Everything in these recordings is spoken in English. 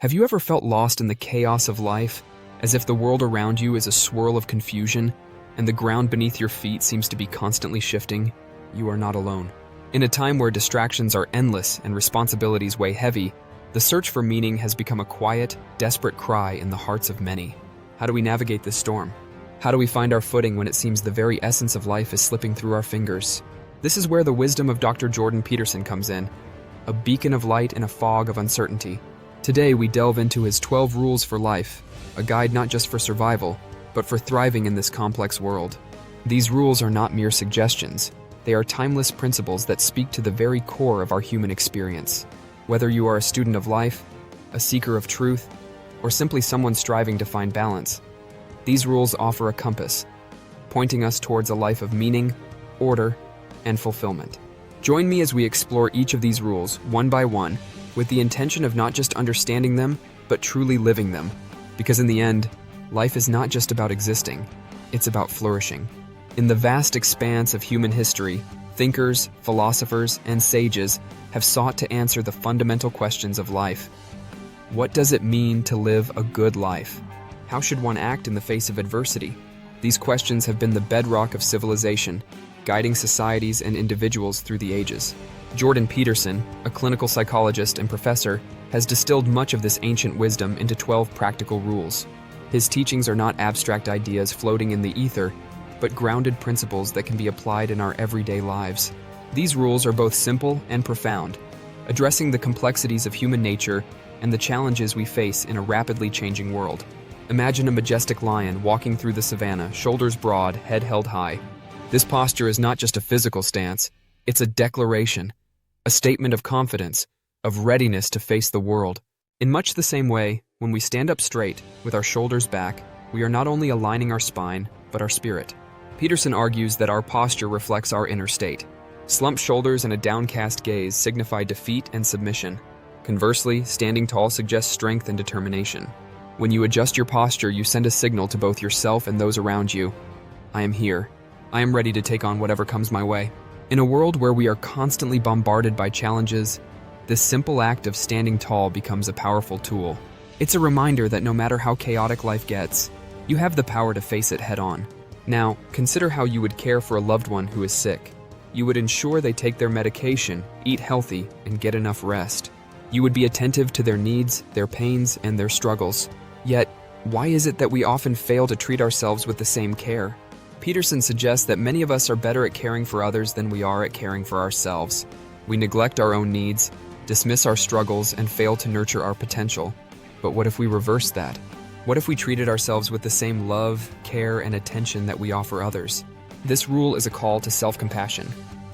Have you ever felt lost in the chaos of life, as if the world around you is a swirl of confusion, and the ground beneath your feet seems to be constantly shifting? You are not alone. In a time where distractions are endless and responsibilities weigh heavy, the search for meaning has become a quiet, desperate cry in the hearts of many. How do we navigate this storm? How do we find our footing when it seems the very essence of life is slipping through our fingers? This is where the wisdom of Dr. Jordan Peterson comes in, a beacon of light in a fog of uncertainty. Today we delve into his 12 rules for life, a guide not just for survival, but for thriving in this complex world. These rules are not mere suggestions. They are timeless principles that speak to the very core of our human experience. Whether you are a student of life, a seeker of truth, or simply someone striving to find balance, these rules offer a compass, pointing us towards a life of meaning, order, and fulfillment. Join me as we explore each of these rules, one by one, with the intention of not just understanding them, but truly living them. Because in the end, life is not just about existing, it's about flourishing. In the vast expanse of human history, thinkers, philosophers, and sages have sought to answer the fundamental questions of life. What does it mean to live a good life? How should one act in the face of adversity? These questions have been the bedrock of civilization, guiding societies and individuals through the ages. Jordan Peterson, a clinical psychologist and professor, has distilled much of this ancient wisdom into 12 practical rules. His teachings are not abstract ideas floating in the ether, but grounded principles that can be applied in our everyday lives. These rules are both simple and profound, addressing the complexities of human nature and the challenges we face in a rapidly changing world. Imagine a majestic lion walking through the savannah, shoulders broad, head held high. This posture is not just a physical stance, it's a declaration, a statement of confidence, of readiness to face the world. In much the same way, when we stand up straight, with our shoulders back, we are not only aligning our spine, but our spirit. Peterson argues that our posture reflects our inner state. Slumped shoulders and a downcast gaze signify defeat and submission. Conversely, standing tall suggests strength and determination. When you adjust your posture, you send a signal to both yourself and those around you. I am here. I am ready to take on whatever comes my way. In a world where we are constantly bombarded by challenges, this simple act of standing tall becomes a powerful tool. It's a reminder that no matter how chaotic life gets, you have the power to face it head-on. Now, consider how you would care for a loved one who is sick. You would ensure they take their medication, eat healthy, and get enough rest. You would be attentive to their needs, their pains, and their struggles. Yet, why is it that we often fail to treat ourselves with the same care? Peterson suggests that many of us are better at caring for others than we are at caring for ourselves. We neglect our own needs, dismiss our struggles, and fail to nurture our potential. But what if we reverse that? What if we treated ourselves with the same love, care, and attention that we offer others? This rule is a call to self-compassion.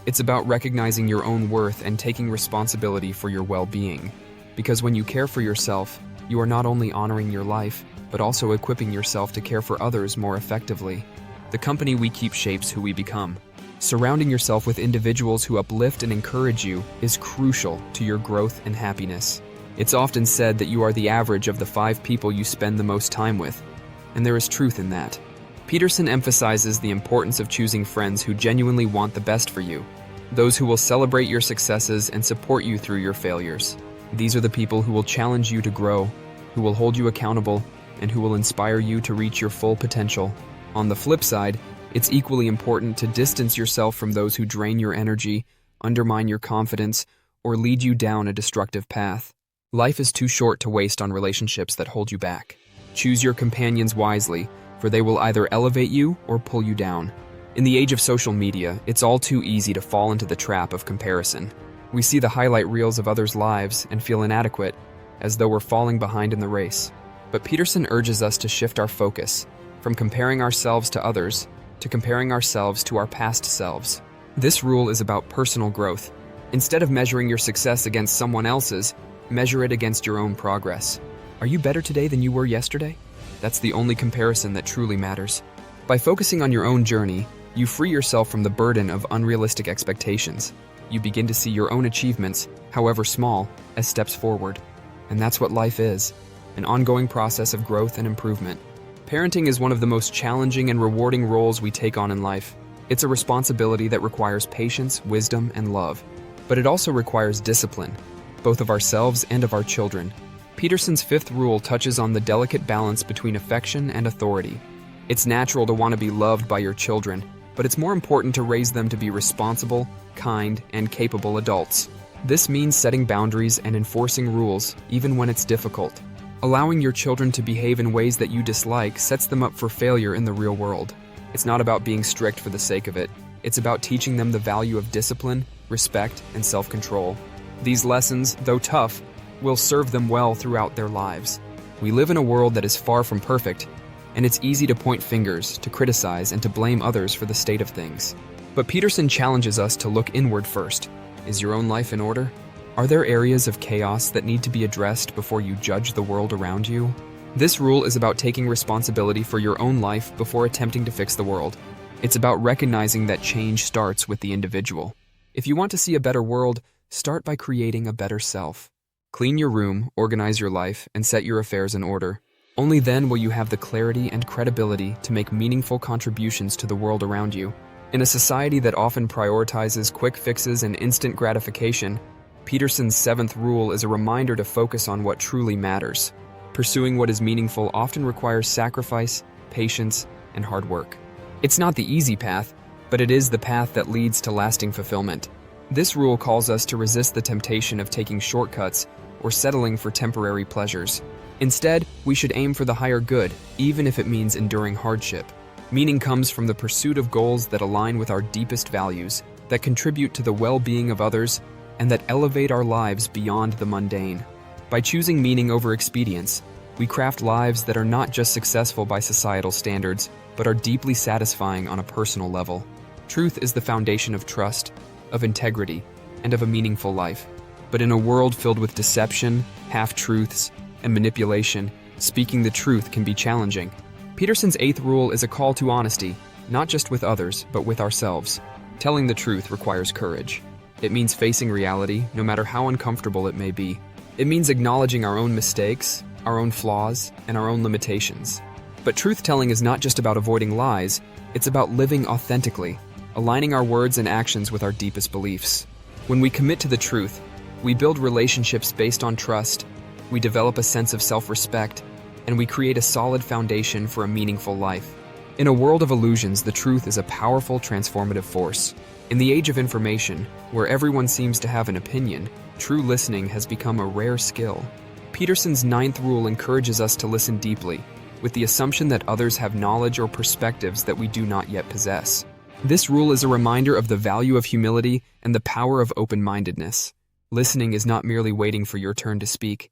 It's about recognizing your own worth and taking responsibility for your well-being. Because when you care for yourself, you are not only honoring your life, but also equipping yourself to care for others more effectively. The company we keep shapes who we become. Surrounding yourself with individuals who uplift and encourage you is crucial to your growth and happiness. It's often said that you are the average of the 5 people you spend the most time with, and there is truth in that. Peterson emphasizes the importance of choosing friends who genuinely want the best for you, those who will celebrate your successes and support you through your failures. These are the people who will challenge you to grow, who will hold you accountable, and who will inspire you to reach your full potential. On the flip side, it's equally important to distance yourself from those who drain your energy, undermine your confidence, or lead you down a destructive path. Life is too short to waste on relationships that hold you back. Choose your companions wisely, for they will either elevate you or pull you down. In the age of social media, it's all too easy to fall into the trap of comparison. We see the highlight reels of others' lives and feel inadequate, as though we're falling behind in the race. But Peterson urges us to shift our focus from comparing ourselves to others to comparing ourselves to our past selves. This rule is about personal growth. Instead of measuring your success against someone else's, measure it against your own progress. Are you better today than you were yesterday? That's the only comparison that truly matters. By focusing on your own journey, you free yourself from the burden of unrealistic expectations. You begin to see your own achievements, however small, as steps forward. And that's what life is, an ongoing process of growth and improvement. Parenting is one of the most challenging and rewarding roles we take on in life. It's a responsibility that requires patience, wisdom, and love. But it also requires discipline, both of ourselves and of our children. Peterson's fifth rule touches on the delicate balance between affection and authority. It's natural to want to be loved by your children, but it's more important to raise them to be responsible, kind, and capable adults. This means setting boundaries and enforcing rules, even when it's difficult. Allowing your children to behave in ways that you dislike sets them up for failure in the real world. It's not about being strict for the sake of it. It's about teaching them the value of discipline, respect, and self-control. These lessons, though tough, will serve them well throughout their lives. We live in a world that is far from perfect, and it's easy to point fingers, to criticize, and to blame others for the state of things. But Peterson challenges us to look inward first. Is your own life in order? Are there areas of chaos that need to be addressed before you judge the world around you? This rule is about taking responsibility for your own life before attempting to fix the world. It's about recognizing that change starts with the individual. If you want to see a better world, start by creating a better self. Clean your room, organize your life, and set your affairs in order. Only then will you have the clarity and credibility to make meaningful contributions to the world around you. In a society that often prioritizes quick fixes and instant gratification, Peterson's seventh rule is a reminder to focus on what truly matters. Pursuing what is meaningful often requires sacrifice, patience, and hard work. It's not the easy path, but it is the path that leads to lasting fulfillment. This rule calls us to resist the temptation of taking shortcuts or settling for temporary pleasures. Instead, we should aim for the higher good, even if it means enduring hardship. Meaning comes from the pursuit of goals that align with our deepest values, that contribute to the well-being of others, and that elevate our lives beyond the mundane. By choosing meaning over expedience, we craft lives that are not just successful by societal standards, but are deeply satisfying on a personal level. Truth is the foundation of trust, of integrity, and of a meaningful life. But in a world filled with deception, half-truths, and manipulation, speaking the truth can be challenging. Peterson's eighth rule is a call to honesty, not just with others, but with ourselves. Telling the truth requires courage. It means facing reality, no matter how uncomfortable it may be. It means acknowledging our own mistakes, our own flaws, and our own limitations. But truth-telling is not just about avoiding lies, it's about living authentically, aligning our words and actions with our deepest beliefs. When we commit to the truth, we build relationships based on trust, we develop a sense of self-respect, and we create a solid foundation for a meaningful life. In a world of illusions, the truth is a powerful, transformative force. In the age of information, where everyone seems to have an opinion, true listening has become a rare skill. Peterson's ninth rule encourages us to listen deeply, with the assumption that others have knowledge or perspectives that we do not yet possess. This rule is a reminder of the value of humility and the power of open-mindedness. Listening is not merely waiting for your turn to speak.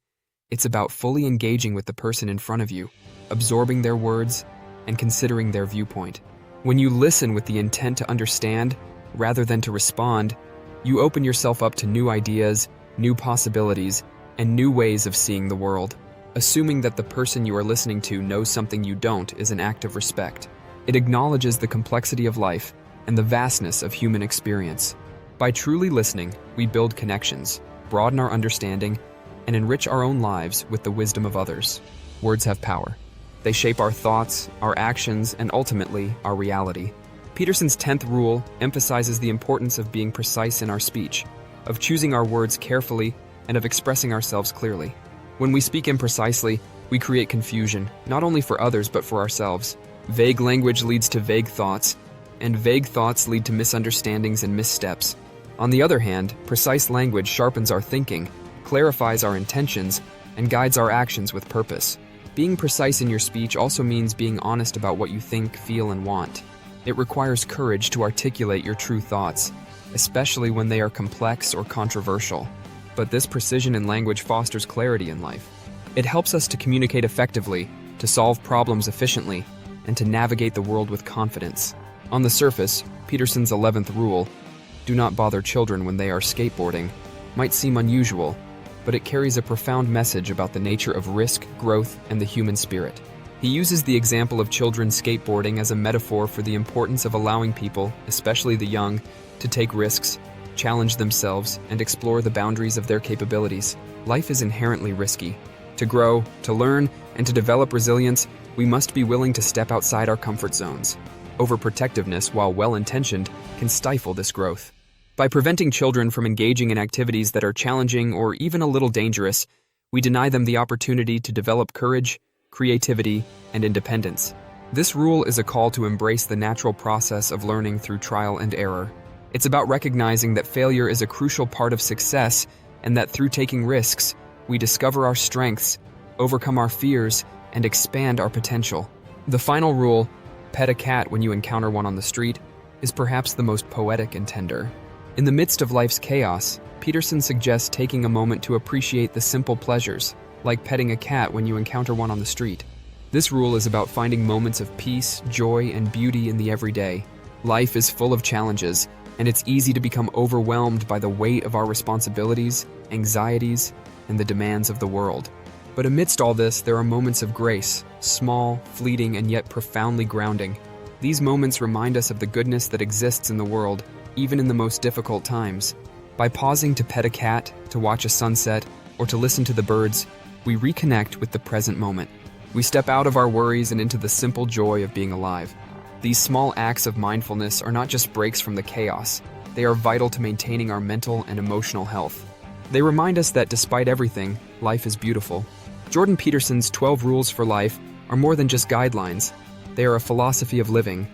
It's about fully engaging with the person in front of you, absorbing their words, and considering their viewpoint. When you listen with the intent to understand, rather than to respond, you open yourself up to new ideas, new possibilities, and new ways of seeing the world. Assuming that the person you are listening to knows something you don't is an act of respect. It acknowledges the complexity of life and the vastness of human experience. By truly listening, we build connections, broaden our understanding, and enrich our own lives with the wisdom of others. Words have power. They shape our thoughts, our actions, and ultimately, our reality. Peterson's 10th rule emphasizes the importance of being precise in our speech, of choosing our words carefully, and of expressing ourselves clearly. When we speak imprecisely, we create confusion, not only for others but for ourselves. Vague language leads to vague thoughts, and vague thoughts lead to misunderstandings and missteps. On the other hand, precise language sharpens our thinking, clarifies our intentions, and guides our actions with purpose. Being precise in your speech also means being honest about what you think, feel, and want. It requires courage to articulate your true thoughts, especially when they are complex or controversial. But this precision in language fosters clarity in life. It helps us to communicate effectively, to solve problems efficiently, and to navigate the world with confidence. On the surface, Peterson's 11th rule, do not bother children when they are skateboarding, might seem unusual, but it carries a profound message about the nature of risk, growth, and the human spirit. He uses the example of children skateboarding as a metaphor for the importance of allowing people, especially the young, to take risks, challenge themselves, and explore the boundaries of their capabilities. Life is inherently risky. To grow, to learn, and to develop resilience, we must be willing to step outside our comfort zones. Overprotectiveness, while well-intentioned, can stifle this growth. By preventing children from engaging in activities that are challenging or even a little dangerous, We deny them the opportunity to develop courage, creativity, and independence. This rule is a call to embrace the natural process of learning through trial and error. It's about recognizing that failure is a crucial part of success and that through taking risks, we discover our strengths, overcome our fears, and expand our potential. The final rule, pet a cat when you encounter one on the street, is perhaps the most poetic and tender. In the midst of life's chaos, Peterson suggests taking a moment to appreciate the simple pleasures, like petting a cat when you encounter one on the street. This rule is about finding moments of peace, joy, and beauty in the everyday. Life is full of challenges, and it's easy to become overwhelmed by the weight of our responsibilities, anxieties, and the demands of the world. But amidst all this, there are moments of grace, small, fleeting, and yet profoundly grounding. These moments remind us of the goodness that exists in the world, even in the most difficult times. By pausing to pet a cat, to watch a sunset, or to listen to the birds, we reconnect with the present moment. We step out of our worries and into the simple joy of being alive. These small acts of mindfulness are not just breaks from the chaos. They are vital to maintaining our mental and emotional health. They remind us that despite everything, life is beautiful. Jordan Peterson's 12 Rules for Life are more than just guidelines. They are a philosophy of living.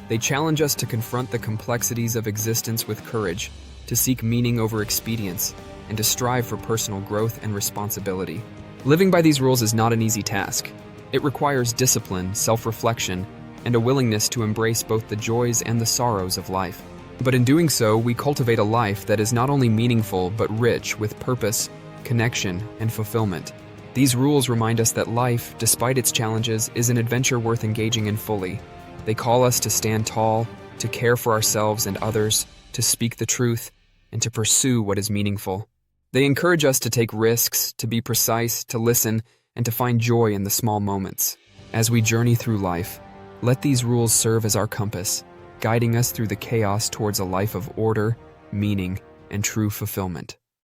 They challenge us to confront the complexities of existence with courage, to seek meaning over expedience, and to strive for personal growth and responsibility. Living by these rules is not an easy task. It requires discipline, self-reflection, and a willingness to embrace both the joys and the sorrows of life. But in doing so, we cultivate a life that is not only meaningful but rich with purpose, connection, and fulfillment. These rules remind us that life, despite its challenges, is an adventure worth engaging in fully. They call us to stand tall, to care for ourselves and others, to speak the truth, and to pursue what is meaningful. They encourage us to take risks, to be precise, to listen, and to find joy in the small moments. As we journey through life, let these rules serve as our compass, guiding us through the chaos towards a life of order, meaning, and true fulfillment.